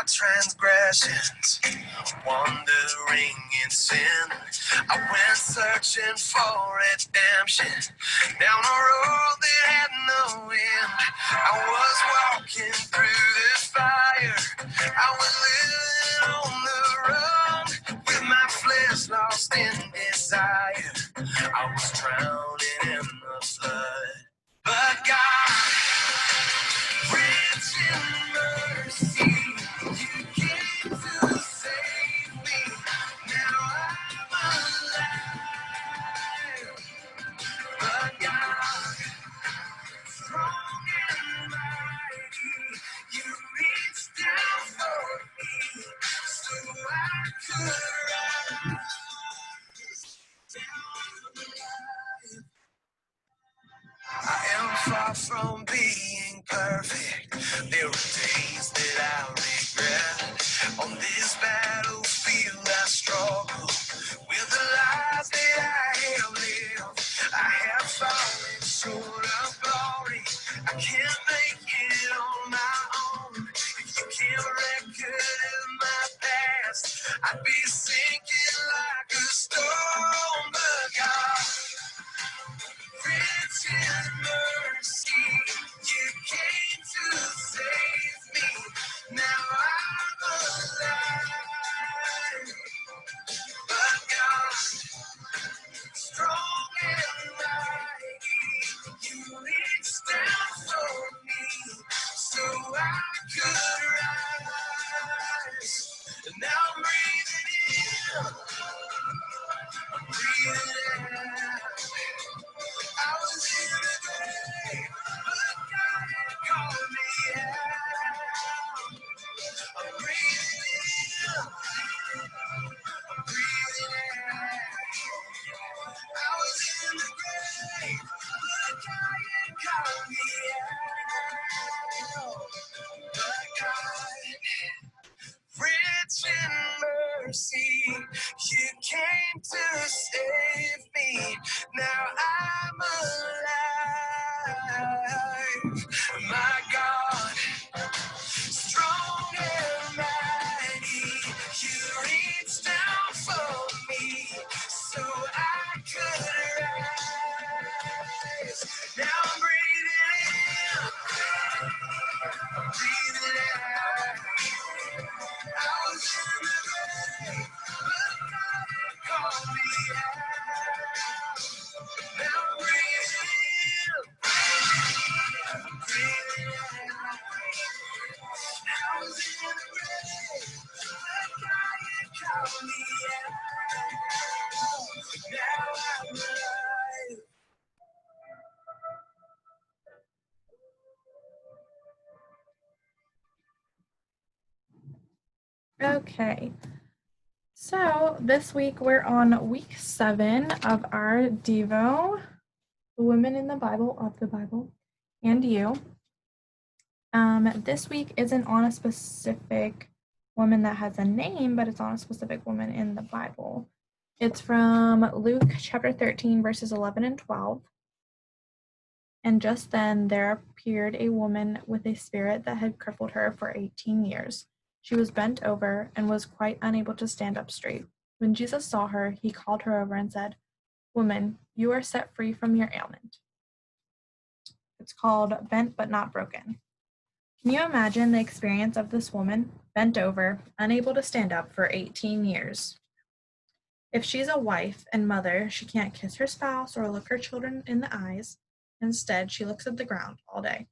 transgressions, wandering in sin. I went searching for redemption down a road that had no end. I was walking through the fire. I was living on the run with my flesh lost in desire. I was drowning in the flood. But God, rich in mercy, you came to save me. Now I'm alive. But God, strong and mighty, you reached down for me so I could rise. I am far from being perfect. There are days that I regret. On this battlefield I struggle with the lies that I have lived. I have fallen short of glory. I can't make it on my own. If you can't record my past, I'd be sinking like a stone. But God, rich in mercy, you came to save me. Now I'm alive. But God, strong and mighty, you reached down for me so I could rise. And now I'm breathing in, I'm breathing out. I was in the grave, but God had called me out. I'm breathing in, I'm breathing out. I was in the grave, but God had called me out. But God, rich in mercy, you came to save me. Now I'm alive. My God, strong and mighty, you reached down for me so I could rise. Now I'm breathing in, I'm breathing out. I was in the grave, but God had called me out. Now I'm breathing in, I'm breathing out. I was in the grave, but God had called me out. Now I'm alive. Okay, so this week we're on week 7 of our Devo, the Women in the Bible of the Bible, and you. This week isn't on a specific woman that has a name, but it's on a specific woman in the Bible. It's from Luke chapter 13, verses 11 and 12. And just then there appeared a woman with a spirit that had crippled her for 18 years. She was bent over and was quite unable to stand up straight. When Jesus saw her, he called her over and said, "Woman, you are set free from your ailment." It's called Bent but Not Broken. Can you imagine the experience of this woman, bent over, unable to stand up for 18 years? If she's a wife and mother, she can't kiss her spouse or look her children in the eyes. Instead, she looks at the ground all day.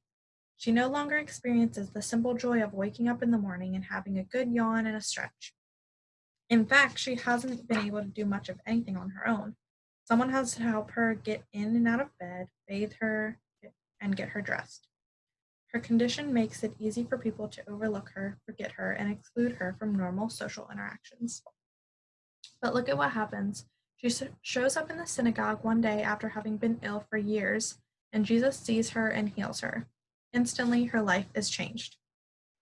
She no longer experiences the simple joy of waking up in the morning and having a good yawn and a stretch. In fact, she hasn't been able to do much of anything on her own. Someone has to help her get in and out of bed, bathe her, and get her dressed. Her condition makes it easy for people to overlook her, forget her, and exclude her from normal social interactions. But look at what happens. She shows up in the synagogue one day after having been ill for years, and Jesus sees her and heals her. Instantly, her life is changed.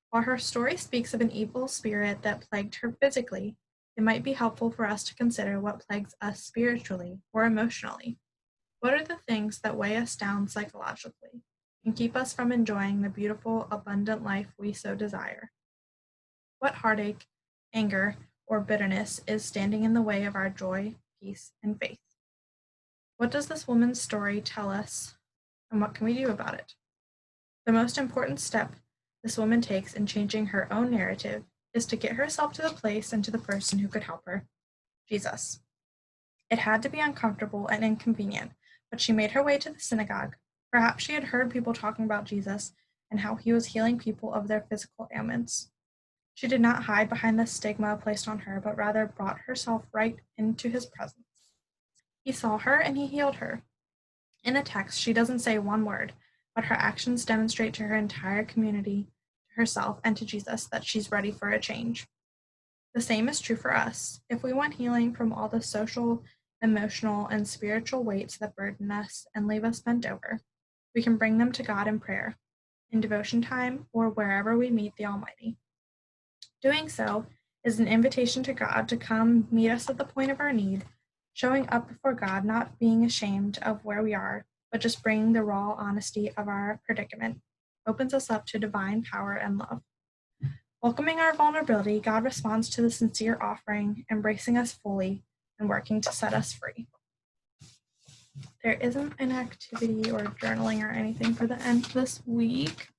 While her story speaks of an evil spirit that plagued her physically, it might be helpful for us to consider what plagues us spiritually or emotionally. What are the things that weigh us down psychologically and keep us from enjoying the beautiful, abundant life we so desire? What heartache, anger, or bitterness is standing in the way of our joy, peace, and faith? What does this woman's story tell us, and what can we do about it? The most important step this woman takes in changing her own narrative is to get herself to the place and to the person who could help her, Jesus. It had to be uncomfortable and inconvenient, but she made her way to the synagogue. Perhaps she had heard people talking about Jesus and how he was healing people of their physical ailments. She did not hide behind the stigma placed on her, but rather brought herself right into his presence. He saw her and he healed her. In the text, she doesn't say one word, but her actions demonstrate to her entire community, to herself, and to Jesus that she's ready for a change. The same is true for us. If we want healing from all the social, emotional, and spiritual weights that burden us and leave us bent over, we can bring them to God in prayer, in devotion time, or wherever we meet the Almighty. Doing so is an invitation to God to come meet us at the point of our need, showing up before God, not being ashamed of where we are, but just bringing the raw honesty of our predicament, opens us up to divine power and love. Welcoming our vulnerability, God responds to the sincere offering, embracing us fully and working to set us free. There isn't an activity or journaling or anything for the end this week.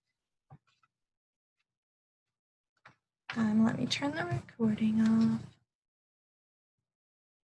Let me turn the recording off.